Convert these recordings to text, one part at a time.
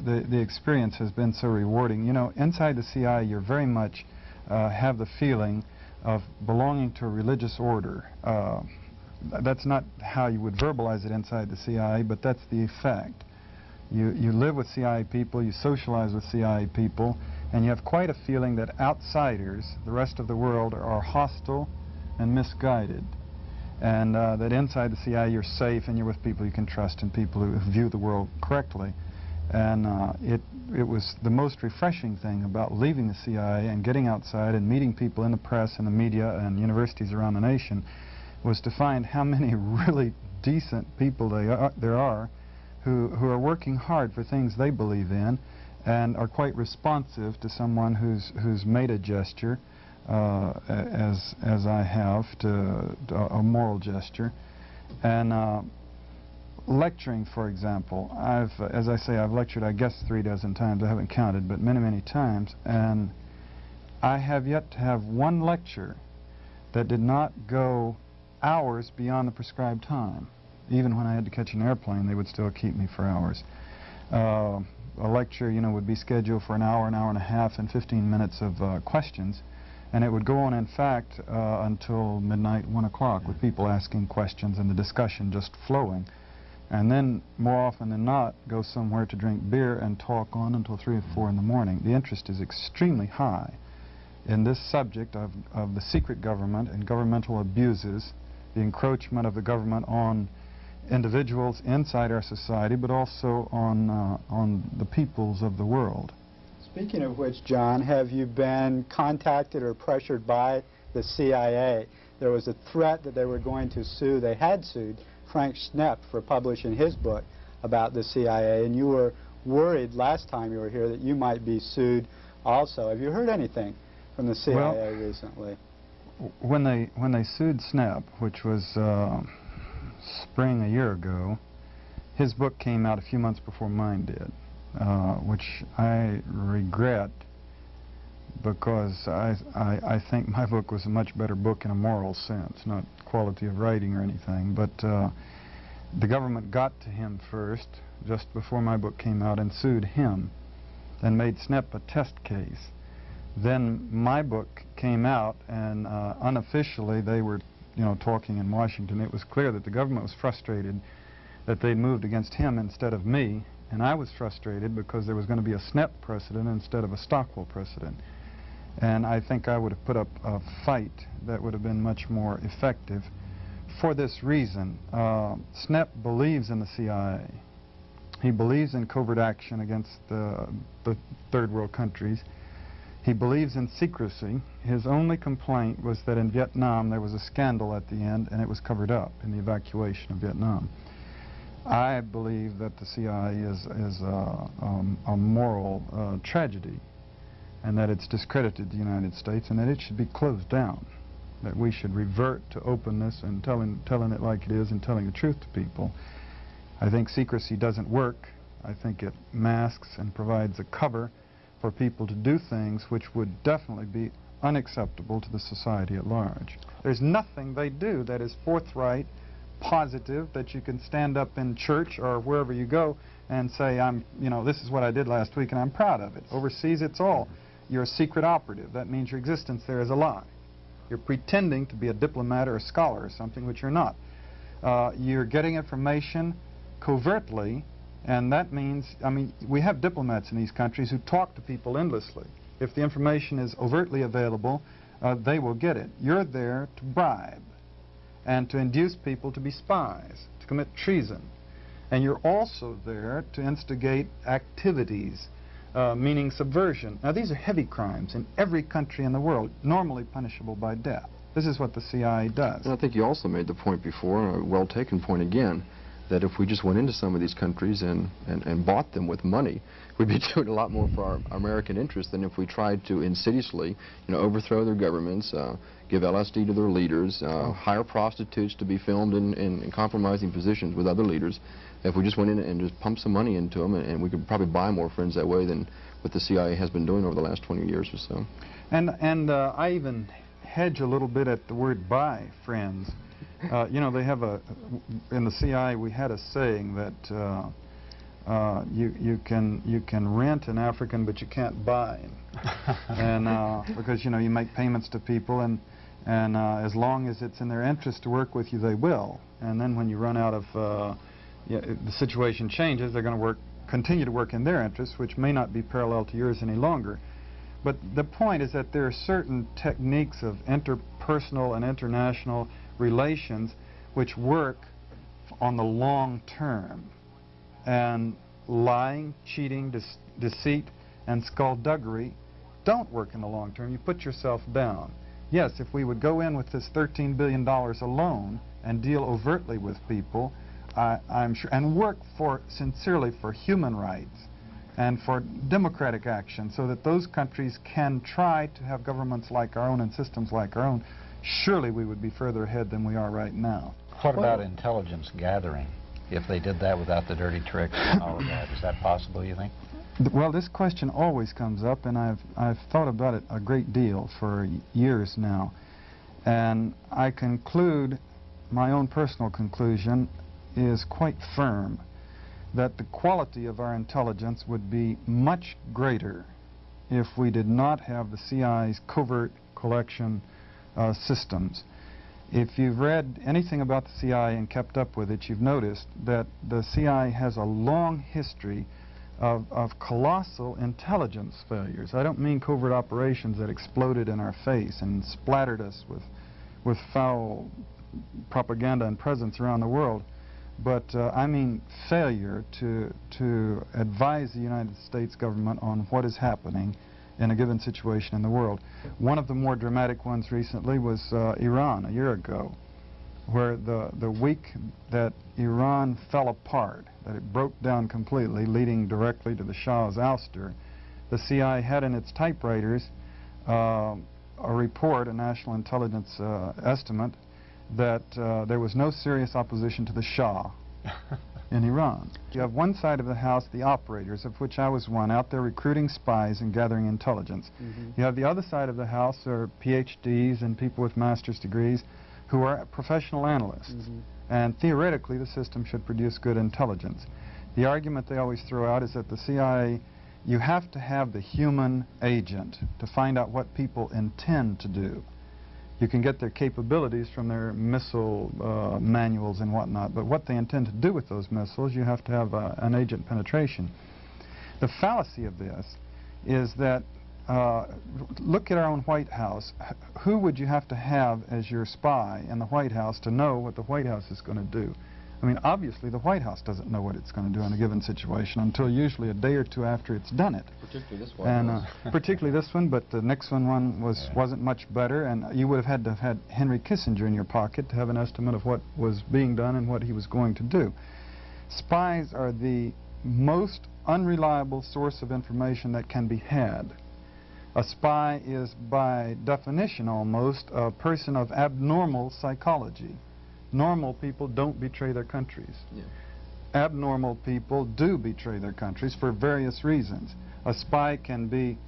the experience has been so rewarding. You know, inside the CIA, you're very much have the feeling of belonging to a religious order. That's not how you would verbalize it inside the CIA, but that's the effect. You live with CIA people, you socialize with CIA people, and you have quite a feeling that outsiders, the rest of the world, are hostile and misguided. And that inside the CIA you're safe and you're with people you can trust and people who view the world correctly. And it was the most refreshing thing about leaving the CIA and getting outside and meeting people in the press and the media and universities around the nation was to find how many really decent people there are who are working hard for things they believe in and are quite responsive to someone who's made a gesture, as I have, to a moral gesture. And lecturing, for example, as I say, I've lectured, I guess, 36 times. I haven't counted, but many, many times. And I have yet to have one lecture that did not go hours beyond the prescribed time. Even when I had to catch an airplane, they would still keep me for hours. A lecture, you know, would be scheduled for an hour and a half, and 15 minutes of questions. And it would go on, in fact, until midnight, 1 o'clock, with people asking questions and the discussion just flowing. And then, more often than not, go somewhere to drink beer and talk on until 3 or 4 in the morning. The interest is extremely high in this subject of the secret government and governmental abuses, the encroachment of the government on individuals inside our society, but also on the peoples of the world. Speaking of which, John, have you been contacted or pressured by the CIA? There was a threat that they were going to sue, they had sued Frank Schnepp for publishing his book about the CIA, and you were worried last time you were here that you might be sued also. Have you heard anything from the CIA recently? When they sued Schnepp, which was spring a year ago, his book came out a few months before mine did, which I regret, because I think my book was a much better book in a moral sense, not quality of writing or anything. But the government got to him first, just before my book came out, and sued him, and made Schnepp a test case. Then my book came out, and unofficially they were, you know, talking in Washington. It was clear that the government was frustrated that they moved against him instead of me, and I was frustrated because there was going to be a Schnepp precedent instead of a Stockwell precedent. And I think I would have put up a fight that would have been much more effective. For this reason, Schnepp believes in the CIA. He believes in covert action against the third world countries. He believes in secrecy. His only complaint was that in Vietnam there was a scandal at the end, and it was covered up in the evacuation of Vietnam. I believe that the CIA is a moral tragedy, and that it's discredited the United States, and that it should be closed down, that we should revert to openness and telling it like it is and telling the truth to people. I think secrecy doesn't work. I think it masks and provides a cover for people to do things which would definitely be unacceptable to the society at large. There's nothing they do that is forthright, positive, that you can stand up in church or wherever you go and say, this is what I did last week and I'm proud of it. Overseas, it's all. You're a secret operative. That means your existence there is a lie. You're pretending to be a diplomat or a scholar or something which you're not. You're getting information covertly, and that means, we have diplomats in these countries who talk to people endlessly. If the information is overtly available, they will get it. You're there to bribe and to induce people to be spies, to commit treason. And you're also there to instigate activities, meaning subversion. Now, these are heavy crimes in every country in the world, normally punishable by death. This is what the CIA does. And I think you also made the point before, a well-taken point again, that if we just went into some of these countries and bought them with money, we'd be doing a lot more for our American interests than if we tried to insidiously, overthrow their governments, give LSD to their leaders, hire prostitutes to be filmed in compromising positions with other leaders. If we just went in and just pumped some money into them, and we could probably buy more friends that way than what the CIA has been doing over the last 20 years or so. And I even hedge a little bit at the word buy friends. They have in the CIA we had a saying that you can rent an African, but you can't buy him, and because you make payments to people, and as long as it's in their interest to work with you, they will. And then when you run out of the situation changes, they're going to continue to work in their interests, which may not be parallel to yours any longer. But the point is that there are certain techniques of interpersonal and international relations which work on the long term. And lying, cheating, deceit, and skullduggery don't work in the long term. You put yourself down. Yes, if we would go in with this $13 billion alone and deal overtly with people, I'm sure, and work sincerely for human rights and for democratic action so that those countries can try to have governments like our own and systems like our own, surely we would be further ahead than we are right now. What about intelligence gathering? If they did that without the dirty tricks and all of that, is that possible, you think? Well, this question always comes up, and I've thought about it a great deal for years now. And I conclude, my own personal conclusion is quite firm, that the quality of our intelligence would be much greater if we did not have the CIA's covert collection systems. If you've read anything about the CIA and kept up with it, you've noticed that the CIA has a long history of colossal intelligence failures. I don't mean covert operations that exploded in our face and splattered us with foul propaganda and presence around the world, but I mean failure to advise the United States government on what is happening in a given situation in the world. One of the more dramatic ones recently was Iran a year ago, where the week that Iran fell apart, that it broke down completely, leading directly to the Shah's ouster, the CIA had in its typewriters a report, a national intelligence estimate, that there was no serious opposition to the Shah in Iran. You have one side of the house, the operators, of which I was one, out there recruiting spies and gathering intelligence. You have the other side of the house, or PhDs and people with master's degrees, who are professional analysts. And theoretically, the system should produce good intelligence. The argument they always throw out is that the CIA, you have to have the human agent to find out what people intend to do. You can get their capabilities from their missile manuals and whatnot, but what they intend to do with those missiles, you have to have an agent penetration. The fallacy of this is that, look at our own White House. Who would you have to have as your spy in the White House to know what the White House is going to do? I mean, obviously the White House doesn't know what it's going to do in a given situation until usually a day or two after it's done it. Particularly this one. And particularly this one, but the Nixon one wasn't much better, and you would have had to have had Henry Kissinger in your pocket to have an estimate of what was being done and what he was going to do. Spies are the most unreliable source of information that can be had. A spy is, by definition almost, a person of abnormal psychology. Normal people don't betray their countries. Abnormal people do betray their countries for various reasons. A spy can be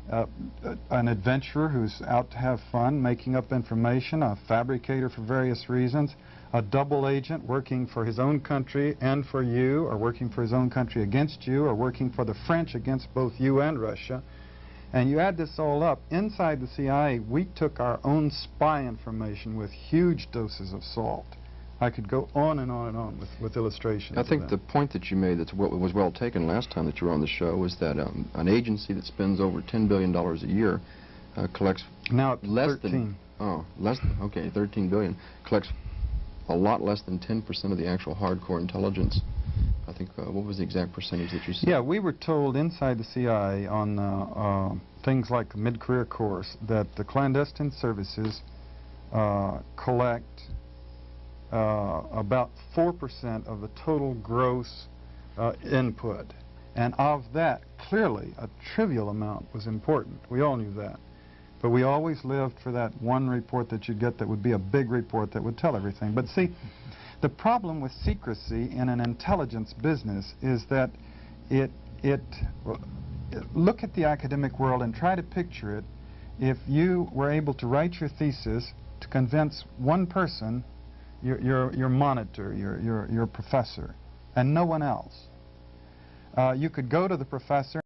an adventurer who's out to have fun, making up information, a fabricator for various reasons, a double agent working for his own country and for you, or working for his own country against you, or working for the French against both you and Russia. And you add this all up, inside the CIA, we took our own spy information with huge doses of salt. I could go on and on and on with illustrations. I think the point that you made that was well taken last time that you were on the show was that an agency that spends over $10 billion a year collects now it's less 13. Okay, $13 billion, collects a lot less than 10% of the actual hardcore intelligence. I think, what was the exact percentage that you said? Yeah, we were told inside the CIA on things like the mid-career course that the clandestine services collect about 4% of the total gross input. And of that, clearly, a trivial amount was important. We all knew that. But we always lived for that one report that you'd get that would be a big report that would tell everything. But see, the problem with secrecy in an intelligence business is that look at the academic world and try to picture it. If you were able to write your thesis to convince one person, your monitor, your professor, and no one else, You could go to the professor